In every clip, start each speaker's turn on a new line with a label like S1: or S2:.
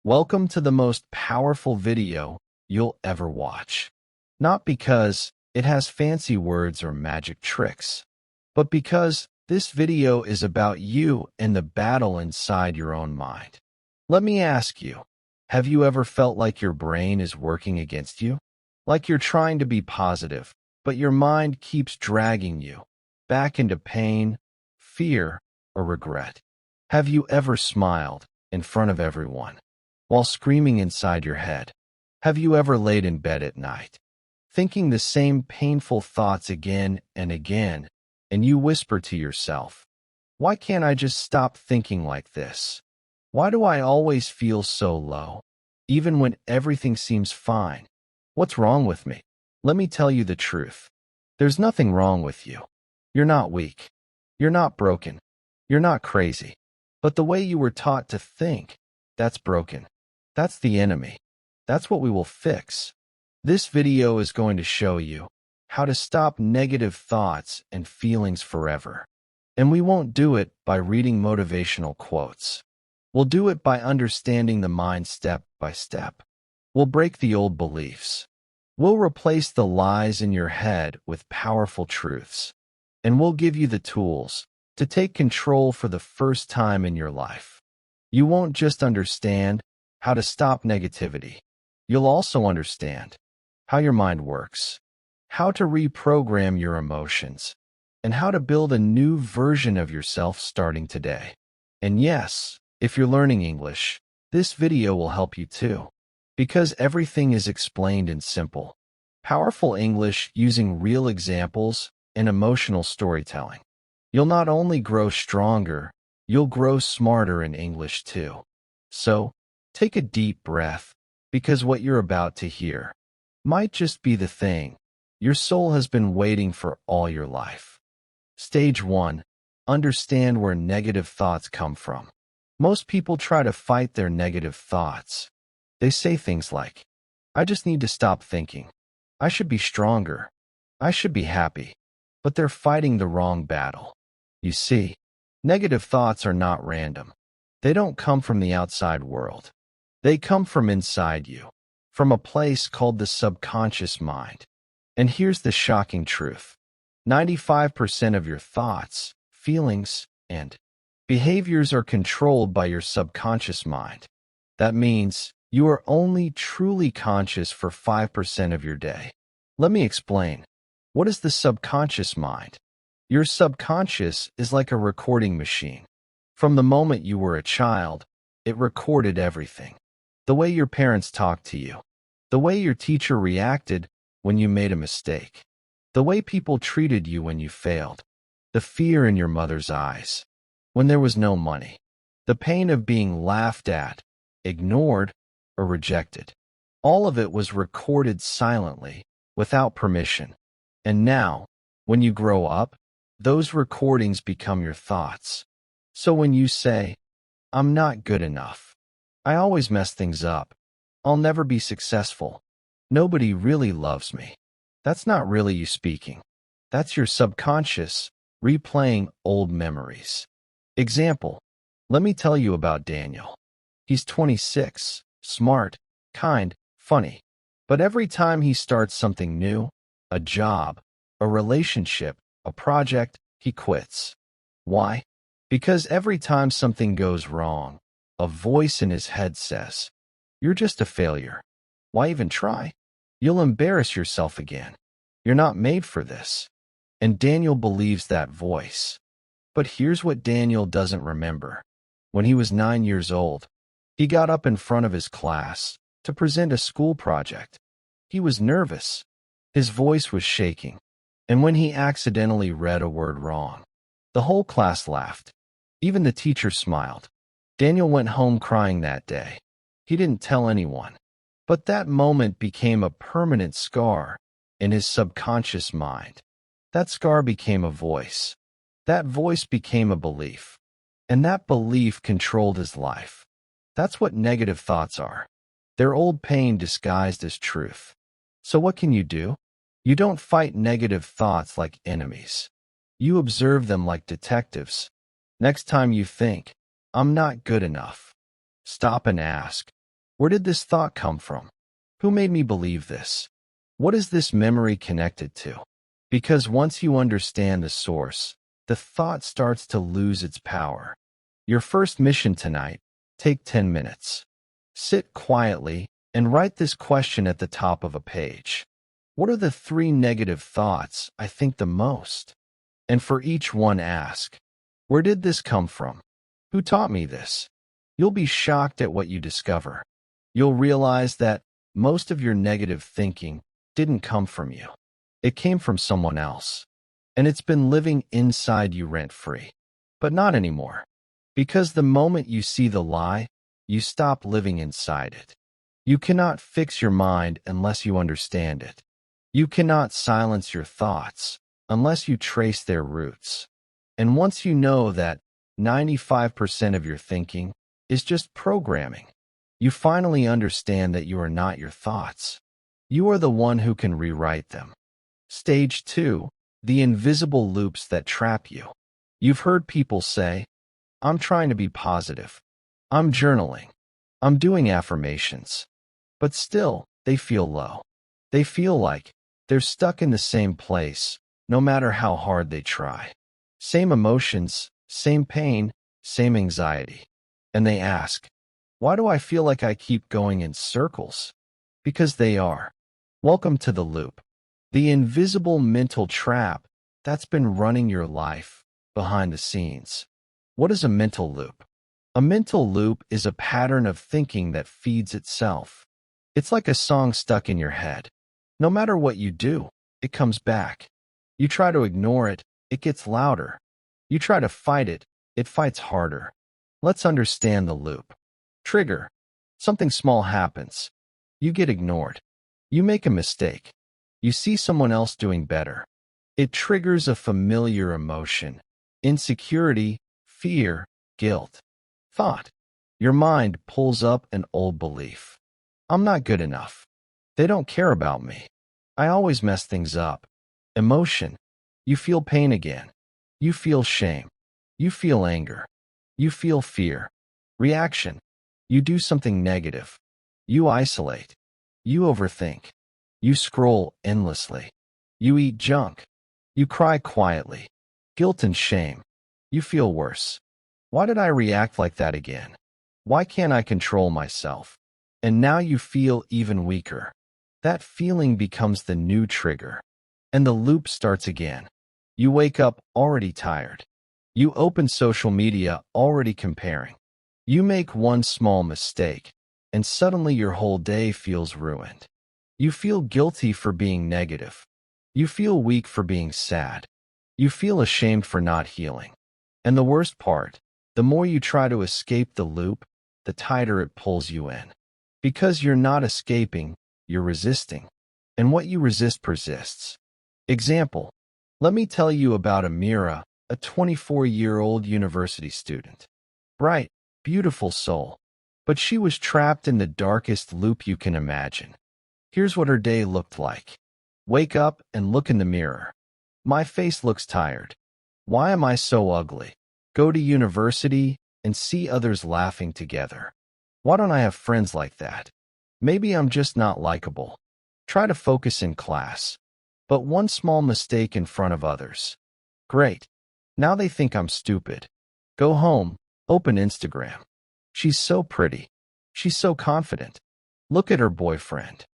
S1: Welcome to the most powerful video you'll ever watch. Not because it has fancy words or magic tricks, but because this video is about you and the battle inside your own mind. Let me ask you, have you ever felt like your brain is working against you? Like you're trying to be positive, but your mind keeps dragging you back into pain, fear, or regret? Have you ever smiled in front of everyone while screaming inside your head? Have you ever laid in bed at night, thinking the same painful thoughts again and again, and you whisper to yourself, "Why can't I just stop thinking like this? Why do I always feel so low, even when everything seems fine? What's wrong with me?" Let me tell you the truth. There's nothing wrong with you. You're not weak. You're not broken. You're not crazy. But the way you were taught to think, that's broken. That's the enemy. That's what we will fix. This video is going to show you how to stop negative thoughts and feelings forever. And we won't do it by reading motivational quotes. We'll do it by understanding the mind step by step. We'll break the old beliefs. We'll replace the lies in your head with powerful truths. And we'll give you the tools to take control for the first time in your life. You won't just understand how to stop negativity. You'll also understand how your mind works, how to reprogram your emotions, and how to build a new version of yourself starting today. And yes, if you're learning English, this video will help you too, because everything is explained in simple, powerful English using real examples and emotional storytelling. You'll not only grow stronger, you'll grow smarter in English too. So, take a deep breath, because what you're about to hear might just be the thing your soul has been waiting for all your life. Stage 1. Understand where negative thoughts come from. Most people try to fight their negative thoughts. They say things like, "I just need to stop thinking. I should be stronger. I should be happy." But they're fighting the wrong battle. You see, negative thoughts are not random. They don't come from the outside world. They come from inside you, from a place called the subconscious mind. And here's the shocking truth. 95% of your thoughts, feelings, and behaviors are controlled by your subconscious mind. That means you are only truly conscious for 5% of your day. Let me explain. What is the subconscious mind? Your subconscious is like a recording machine. From the moment you were a child, it recorded everything. The way your parents talked to you, the way your teacher reacted when you made a mistake, the way people treated you when you failed, the fear in your mother's eyes when there was no money, the pain of being laughed at, ignored, or rejected. All of it was recorded silently, without permission. And now, when you grow up, those recordings become your thoughts. So when you say, "I'm not good enough. I always mess things up. I'll never be successful. Nobody really loves me," that's not really you speaking. That's your subconscious replaying old memories. Example, let me tell you about Daniel. He's 26, smart, kind, funny. But every time he starts something new, a job, a relationship, a project, he quits. Why? Because every time something goes wrong, a voice in his head says, "You're just a failure. Why even try? You'll embarrass yourself again. You're not made for this." And Daniel believes that voice. But here's what Daniel doesn't remember. When he was 9 years old, he got up in front of his class to present a school project. He was nervous. His voice was shaking. And when he accidentally read a word wrong, the whole class laughed. Even the teacher smiled. Daniel went home crying that day. He didn't tell anyone. But that moment became a permanent scar in his subconscious mind. That scar became a voice. That voice became a belief. And that belief controlled his life. That's what negative thoughts are. They're old pain disguised as truth. So what can you do? You don't fight negative thoughts like enemies. You observe them like detectives. Next time you think, "I'm not good enough," stop and ask, Where did this thought come from? Who made me believe this? What is this memory connected to? Because once you understand the source, the thought starts to lose its power. Your first mission tonight: take 10 minutes. Sit quietly and write this question at the top of a page. What are the 3 negative thoughts I think the most? And for each one, ask, where did this come from? Who taught me this? You'll be shocked at what you discover. You'll realize that most of your negative thinking didn't come from you. It came from someone else. And it's been living inside you rent-free. But not anymore. Because the moment you see the lie, you stop living inside it. You cannot fix your mind unless you understand it. You cannot silence your thoughts unless you trace their roots. And once you know that 95% of your thinking is just programming, you finally understand that you are not your thoughts. You are the one who can rewrite them. Stage 2. The invisible loops that trap you. You've heard people say, I'm trying to be positive. I'm journaling. I'm doing affirmations. But still, they feel low. They feel like they're stuck in the same place, no matter how hard they try. Same emotions, same pain, same anxiety. And they ask, why do I feel like I keep going in circles? Because they are. Welcome to the loop. The invisible mental trap that's been running your life behind the scenes. What is a mental loop? A mental loop is a pattern of thinking that feeds itself. It's like a song stuck in your head. No matter what you do, it comes back. You try to ignore it, it gets louder. You try to fight it, it fights harder. Let's understand the loop. Trigger. Something small happens. You get ignored. You make a mistake. You see someone else doing better. It triggers a familiar emotion. Insecurity, fear, guilt. Thought. Your mind pulls up an old belief. I'm not good enough. They don't care about me. I always mess things up. Emotion. You feel pain again. You feel shame. You feel anger. You feel fear. Reaction. You do something negative. You isolate. You overthink. You scroll endlessly. You eat junk. You cry quietly. Guilt and shame. You feel worse. Why did I react like that again? Why can't I control myself? And now you feel even weaker. That feeling becomes the new trigger. And the loop starts again. You wake up already tired. You open social media already comparing. You make one small mistake, and suddenly your whole day feels ruined. You feel guilty for being negative. You feel weak for being sad. You feel ashamed for not healing. And the worst part, the more you try to escape the loop, the tighter it pulls you in. Because you're not escaping, you're resisting. And what you resist persists. Example. Let me tell you about Amira, a 24-year-old university student. Bright, beautiful soul. But she was trapped in the darkest loop you can imagine. Here's what her day looked like. Wake up and look in the mirror. My face looks tired. Why am I so ugly? Go to university and see others laughing together. Why don't I have friends like that? Maybe I'm just not likable. Try to focus in class. But one small mistake in front of others. Great. Now they think I'm stupid. Go home, open Instagram. She's so pretty. She's so confident. Look at her boyfriend.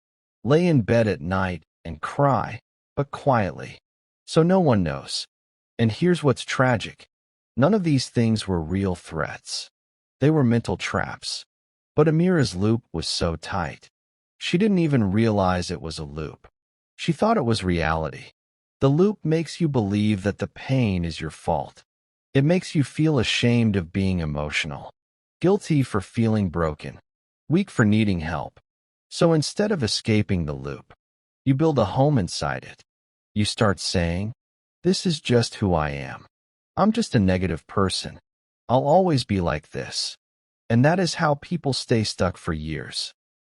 S1: Lay in bed at night and cry, but quietly. So no one knows. And here's what's tragic. None of these things were real threats. They were mental traps. But Amira's loop was so tight. She didn't even realize it was a loop. She thought it was reality. The loop makes you believe that the pain is your fault. It makes you feel ashamed of being emotional, guilty for feeling broken, weak for needing help. So instead of escaping the loop, you build a home inside it. You start saying, this is just who I am. I'm just a negative person. I'll always be like this. And that is how people stay stuck for years.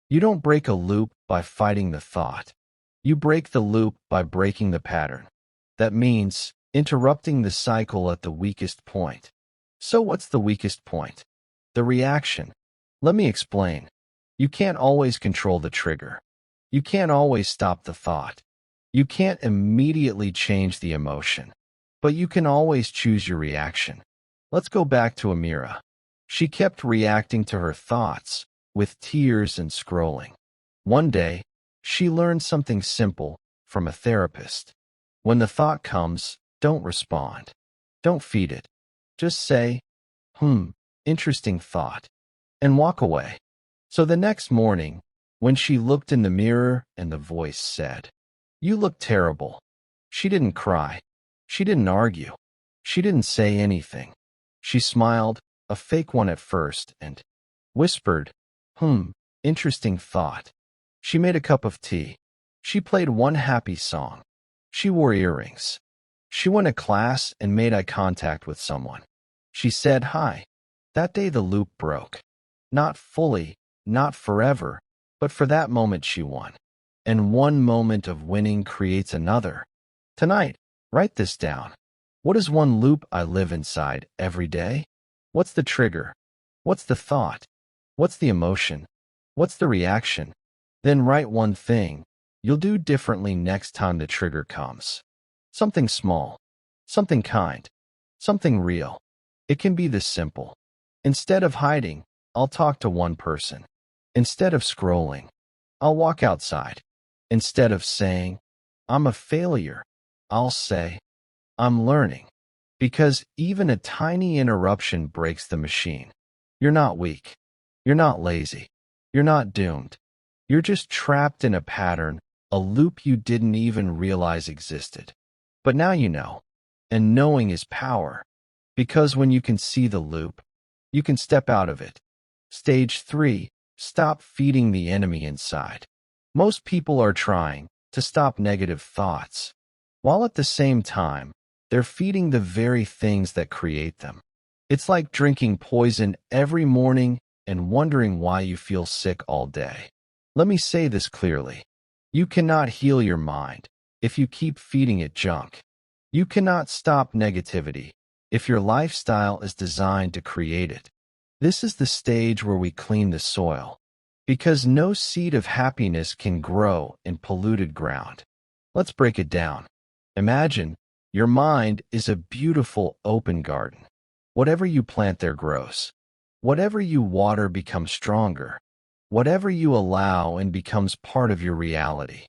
S1: You don't break a loop by fighting the thought. You break the loop by breaking the pattern. That means interrupting the cycle at the weakest point. So what's the weakest point? The reaction. Let me explain. You can't always control the trigger. You can't always stop the thought. You can't immediately change the emotion. But you can always choose your reaction. Let's go back to Amira. She kept reacting to her thoughts, with tears and scrolling. One day, she learned something simple from a therapist. When the thought comes, don't respond. Don't feed it. Just say, interesting thought, and walk away. So the next morning, when she looked in the mirror and the voice said, "You look terrible," she didn't cry. She didn't argue. She didn't say anything. She smiled, a fake one at first, and whispered, interesting thought. She made a cup of tea. She played one happy song. She wore earrings. She went to class and made eye contact with someone. She said hi. That day the loop broke. Not fully, not forever, but for that moment she won. And one moment of winning creates another. Tonight, write this down. What is one loop I live inside every day? What's the trigger? What's the thought? What's the emotion? What's the reaction? Then write one thing you'll do differently next time the trigger comes. Something small, something kind, something real. It can be this simple. Instead of hiding, I'll talk to one person. Instead of scrolling, I'll walk outside. Instead of saying, I'm a failure, I'll say, I'm learning. Because even a tiny interruption breaks the machine. You're not weak. You're not lazy. You're not doomed. You're just trapped in a pattern, a loop you didn't even realize existed. But now you know. And knowing is power. Because when you can see the loop, you can step out of it. Stage 3. Stop feeding the enemy inside. Most people are trying to stop negative thoughts, while at the same time, they're feeding the very things that create them. It's like drinking poison every morning and wondering why you feel sick all day. Let me say this clearly. You cannot heal your mind if you keep feeding it junk. You cannot stop negativity if your lifestyle is designed to create it. This is the stage where we clean the soil, because no seed of happiness can grow in polluted ground. Let's break it down. Imagine your mind is a beautiful open garden. Whatever you plant there grows. Whatever you water becomes stronger. Whatever you allow and becomes part of your reality.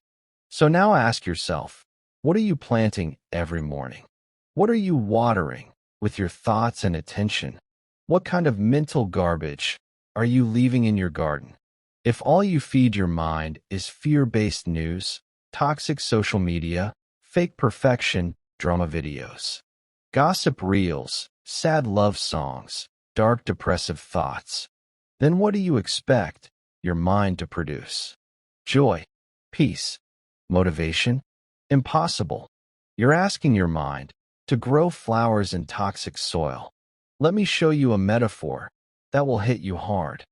S1: So now ask yourself, what are you planting every morning? What are you watering with your thoughts and attention? What kind of mental garbage are you leaving in your garden? If all you feed your mind is fear-based news, toxic social media, fake perfection, drama videos, gossip reels, sad love songs, dark depressive thoughts, then what do you expect your mind to produce? Joy, peace, motivation? Impossible. You're asking your mind to grow flowers in toxic soil. Let me show you a metaphor that will hit you hard.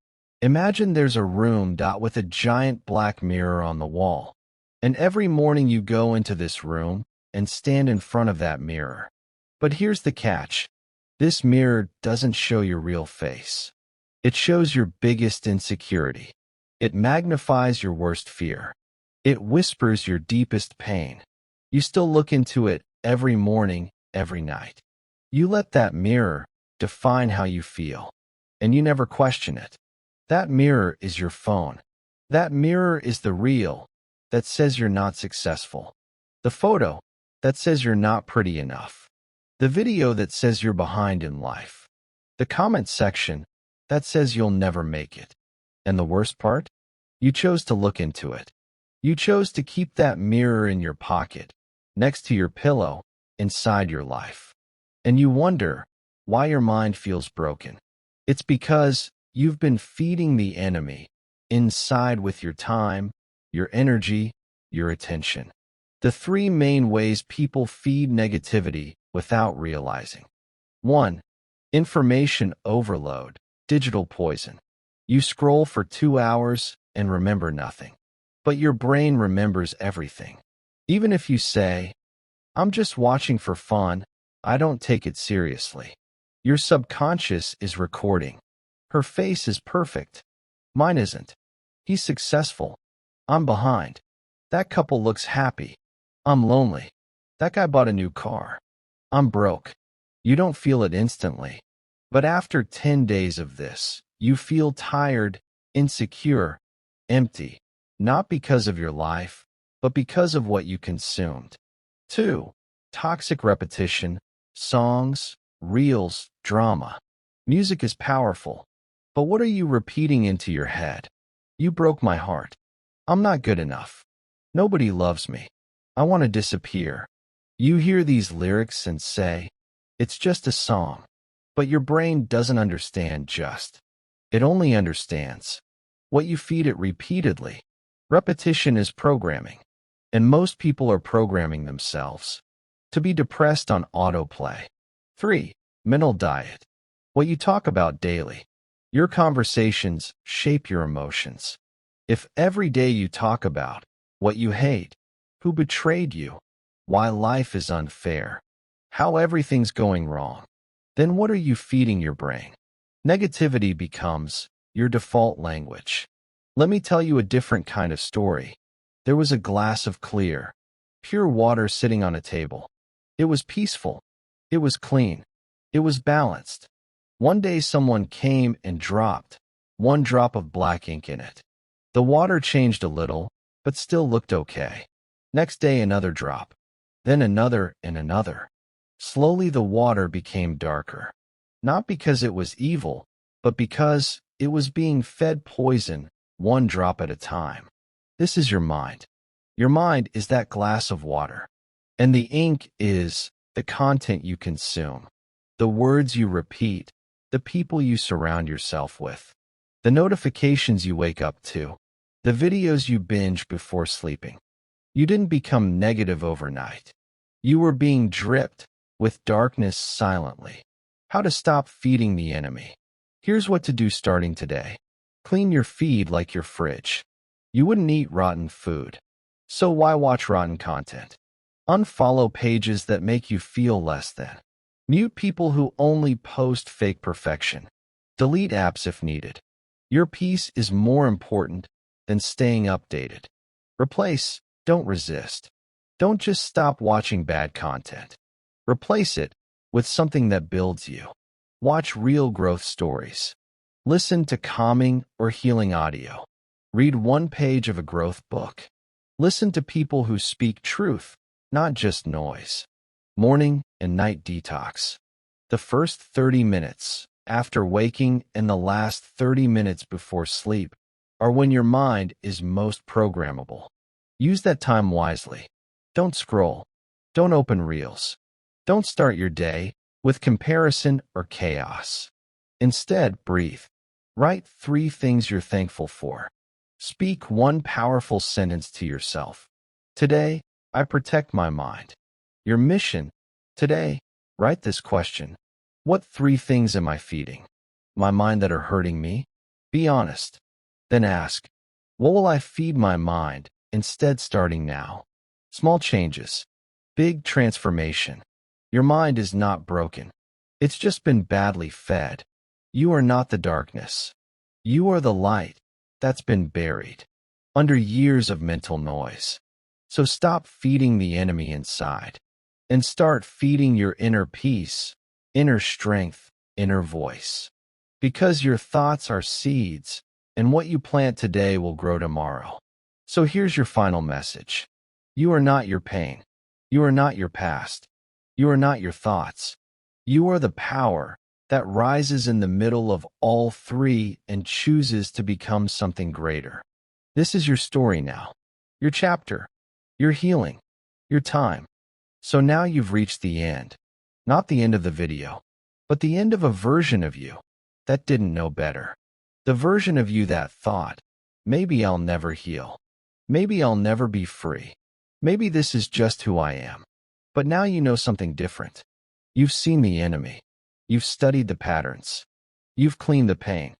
S1: Imagine there's a room with a giant black mirror on the wall, and every morning you go into this room and stand in front of that mirror. But here's the catch. This mirror doesn't show your real face. It shows your biggest insecurity. It magnifies your worst fear. It whispers your deepest pain. You still look into it every morning, every night. You let that mirror define how you feel, and you never question it. That mirror is your phone. That mirror is the reel that says you're not successful. The photo that says you're not pretty enough. The video that says you're behind in life. The comment section that says you'll never make it. And the worst part? You chose to look into it. You chose to keep that mirror in your pocket, next to your pillow, inside your life. And you wonder why your mind feels broken. It's because you've been feeding the enemy inside with your time, your energy, your attention. The 3 main ways people feed negativity without realizing. 1. Information overload, digital poison. You scroll for 2 hours and remember nothing. But your brain remembers everything. Even if you say, I'm just watching for fun, I don't take it seriously. Your subconscious is recording. Her face is perfect. Mine isn't. He's successful. I'm behind. That couple looks happy. I'm lonely. That guy bought a new car. I'm broke. You don't feel it instantly. But after 10 days of this, you feel tired, insecure, empty. Not because of your life, but because of what you consumed. 2. Toxic repetition, songs, reels, drama. Music is powerful. But what are you repeating into your head? You broke my heart. I'm not good enough. Nobody loves me. I want to disappear. You hear these lyrics and say, it's just a song. But your brain doesn't understand just. It only understands what you feed it repeatedly. Repetition is programming. And most people are programming themselves to be depressed on autoplay. 3. Mental diet. What you talk about daily. Your conversations shape your emotions. If every day you talk about what you hate, who betrayed you, why life is unfair, how everything's going wrong, then what are you feeding your brain? Negativity becomes your default language. Let me tell you a different kind of story. There was a glass of clear, pure water sitting on a table. It was peaceful. It was clean. It was balanced. One day someone came and dropped one drop of black ink in it. The water changed a little, but still looked okay. Next day another drop, then another and another. Slowly the water became darker. Not because it was evil, but because it was being fed poison, one drop at a time. This is your mind. Your mind is that glass of water. And the ink is the content you consume, the words you repeat, the people you surround yourself with, the notifications you wake up to, the videos you binge before sleeping. You didn't become negative overnight. You were being dripped with darkness silently. How to stop feeding the enemy. Here's what to do starting today. Clean your feed like your fridge. You wouldn't eat rotten food. So why watch rotten content? Unfollow pages that make you feel less than. Mute people who only post fake perfection. Delete apps if needed. Your peace is more important than staying updated. Replace, don't resist. Don't just stop watching bad content. Replace it with something that builds you. Watch real growth stories. Listen to calming or healing audio. Read one page of a growth book. Listen to people who speak truth, not just noise. Morning and night detox. The first 30 minutes after waking and the last 30 minutes before sleep are when your mind is most programmable. Use that time wisely. Don't scroll. Don't open reels. Don't start your day with comparison or chaos. Instead, breathe. Write 3 things you're thankful for. Speak one powerful sentence to yourself. Today, I protect my mind. Your mission. Today, write this question. What 3 things am I feeding my mind that are hurting me? Be honest. Then ask, what will I feed my mind instead starting now? Small changes. Big transformation. Your mind is not broken. It's just been badly fed. You are not the darkness. You are the light that's been buried under years of mental noise. So stop feeding the enemy inside and start feeding your inner peace, inner strength, inner voice. Because your thoughts are seeds, and what you plant today will grow tomorrow. So here's your final message. You are not your pain. You are not your past. You are not your thoughts. You are the power that rises in the middle of all 3 and chooses to become something greater. This is your story now, your chapter, your healing, your time. So now you've reached the end, not the end of the video, but the end of a version of you that didn't know better. The version of you that thought, maybe I'll never heal. Maybe I'll never be free. Maybe this is just who I am. But now you know something different. You've seen the enemy. You've studied the patterns. You've cleaned the pain.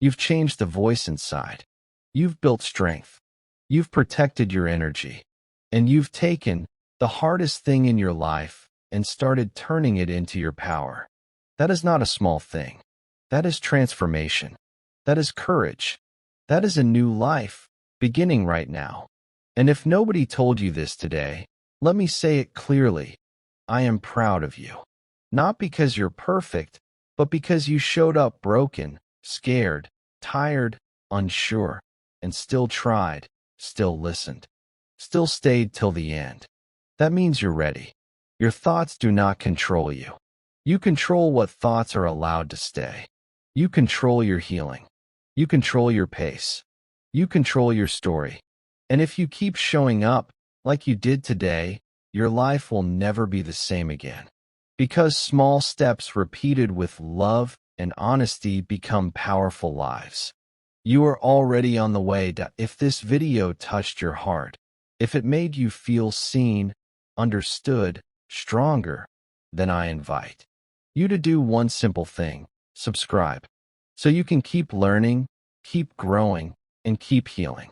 S1: You've changed the voice inside. You've built strength. You've protected your energy. And you've taken the hardest thing in your life and started turning it into your power. That is not a small thing. That is transformation. That is courage. That is a new life, beginning right now. And if nobody told you this today, let me say it clearly. I am proud of you. Not because you're perfect, but because you showed up broken, scared, tired, unsure, and still tried, still listened, still stayed till the end. That means you're ready. Your thoughts do not control you. You control what thoughts are allowed to stay. You control your healing. You control your pace. You control your story. And if you keep showing up like you did today, your life will never be the same again. Because small steps repeated with love and honesty become powerful lives. You are already on the way to, if this video touched your heart, if it made you feel seen, understood, stronger, then I invite you to do one simple thing: subscribe, so you can keep learning, keep growing, and keep healing.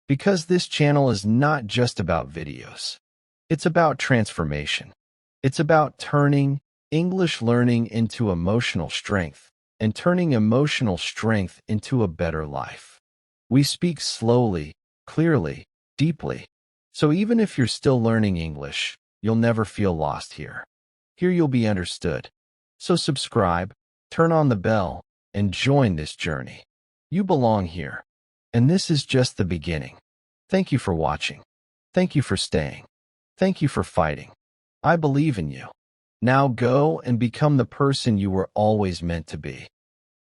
S1: Because this channel is not just about videos. It's about transformation. It's about turning English learning into emotional strength and turning emotional strength into a better life. We speak slowly, clearly, deeply. So even if you're still learning English, you'll never feel lost here. Here you'll be understood. So subscribe, turn on the bell, and join this journey. You belong here. And this is just the beginning. Thank you for watching. Thank you for staying. Thank you for fighting. I believe in you. Now go and become the person you were always meant to be.